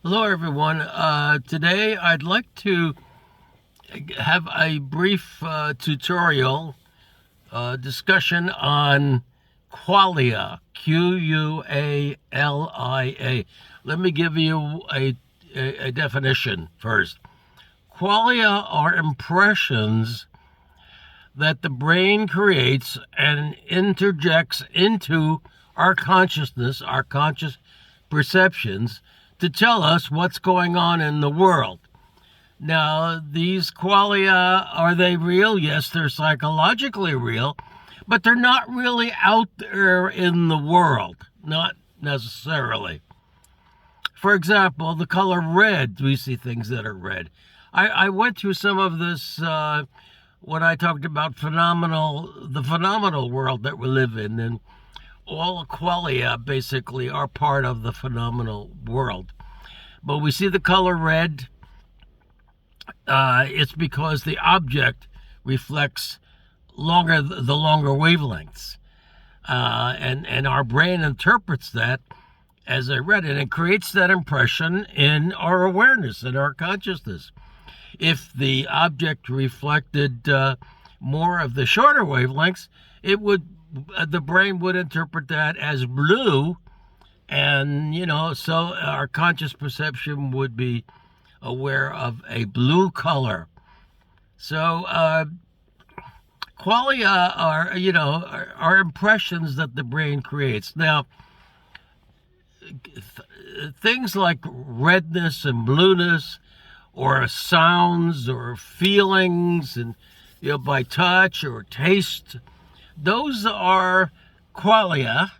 Hello, everyone. Today, I'd like to have a brief tutorial discussion on qualia, Qualia. Let me give you a definition first. Qualia are impressions that the brain creates and interjects into our consciousness, our conscious perceptions, to tell us what's going on in the world. Now, these qualia, are they real? Yes, they're psychologically real, but they're not really out there in the world, not necessarily. For example, the color red, we see things that are red. I went through some of this when I talked about the phenomenal world that we live in, and all qualia basically are part of the phenomenal world. But we see the color red. It's because the object reflects the longer wavelengths. And our brain interprets that as a red, and it creates that impression in our awareness, in our consciousness. If the object reflected more of the shorter wavelengths, the brain would interpret that as blue, and so our conscious perception would be aware of a blue color. So qualia are impressions that the brain creates. Now, things like redness and blueness, or sounds or feelings, and by touch or taste, those are qualia,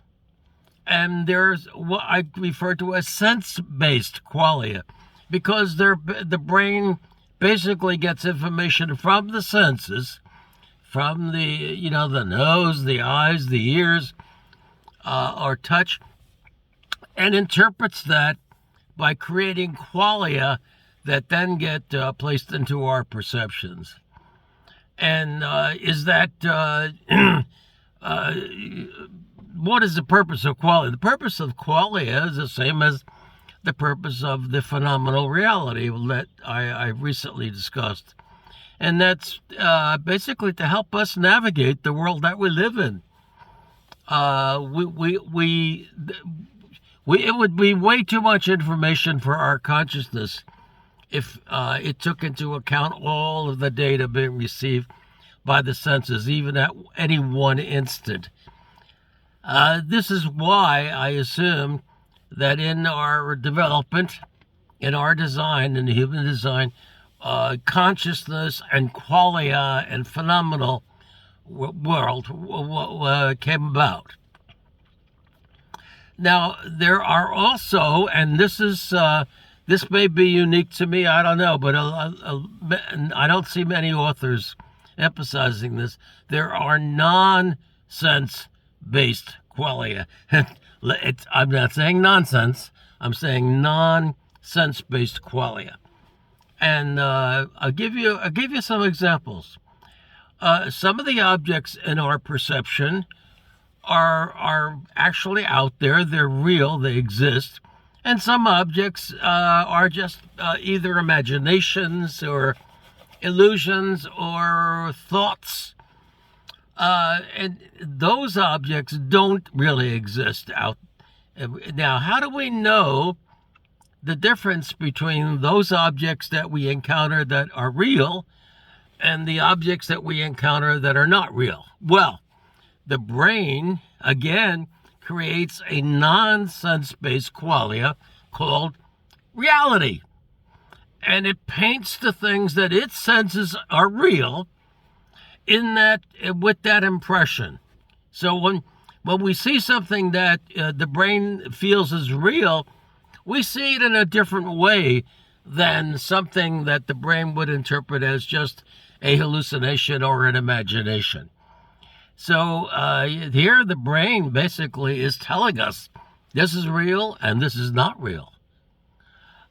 and there's what I refer to as sense-based qualia, because the brain basically gets information from the senses, from the nose, the eyes, the ears, or touch, and interprets that by creating qualia that then get placed into our perceptions. And is that what is the purpose of qualia? The purpose of qualia is the same as the purpose of the phenomenal reality that I recently discussed. And that's basically to help us navigate the world that we live in. It would be way too much information for our consciousness if it took into account all of the data being received by the senses, even at any one instant. This is why I assume that in our development, in our design, in the human design, consciousness and qualia and phenomenal world came about. Now, there are also, and this may be unique to me, I don't know, but I don't see many authors emphasizing this. There are non-sense based qualia. I'm not saying nonsense, I'm saying non-sense based qualia. And I'll give you some examples. Some of the objects in our perception are actually out there, they're real, they exist. And some objects are just either imaginations or illusions or thoughts. And those objects don't really exist out. Now, how do we know the difference between those objects that we encounter that are real and the objects that we encounter that are not real? Well, the brain, again, creates a non-sense-based qualia called reality. And it paints the things that it senses are real with that impression. So when we see something that the brain feels is real, we see it in a different way than something that the brain would interpret as just a hallucination or an imagination. So here the brain basically is telling us this is real and this is not real.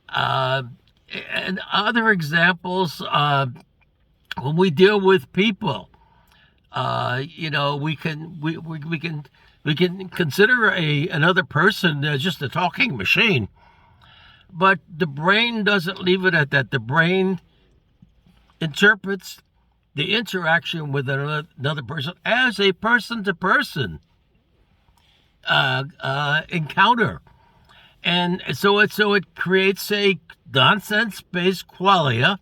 And other examples, when we deal with people, we can consider another person as just a talking machine. But the brain doesn't leave it at that. The brain interprets the interaction with another person as a person-to-person encounter. And so it creates a non-sense based qualia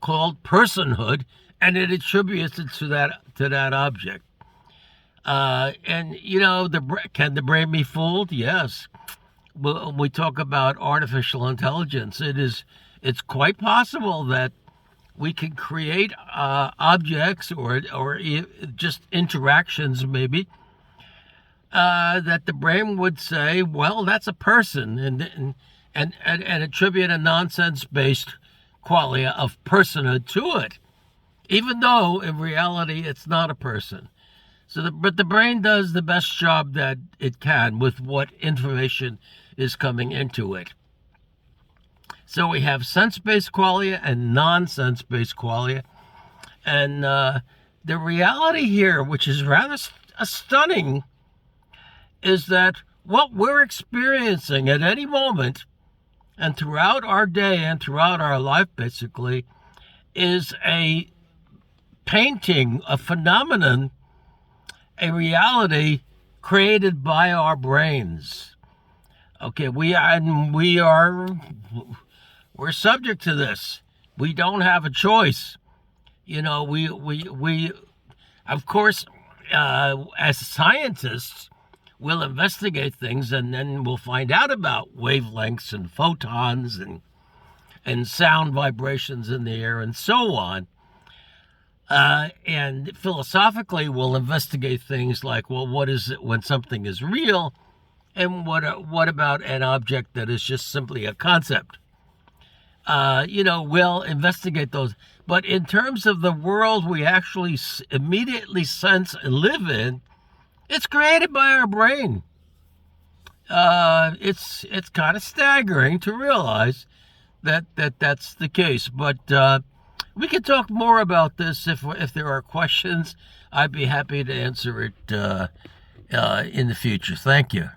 called personhood, and it attributes it to that object. And can the brain be fooled? Yes. When we talk about artificial intelligence, it's quite possible that we can create objects or just interactions, maybe, that the brain would say, well, that's a person, and attribute a non-sense based qualia of personhood to it, even though in reality it's not a person. But the brain does the best job that it can with what information is coming into it. So we have sense-based qualia and non-sense-based qualia. And the reality here, which is rather stunning, is that what we're experiencing at any moment and throughout our day and throughout our life, basically, is a painting, a phenomenon, a reality created by our brains. Okay, we're subject to this. We don't have a choice. We of course, as scientists, we'll investigate things, and then we'll find out about wavelengths and photons and sound vibrations in the air and so on. And philosophically, we'll investigate things like, well, what is it when something is real, and what about an object that is just simply a concept? We'll investigate those. But in terms of the world we actually immediately sense and live in, it's created by our brain. It's kind of staggering to realize that's the case. But we can talk more about this if there are questions. I'd be happy to answer it in the future. Thank you.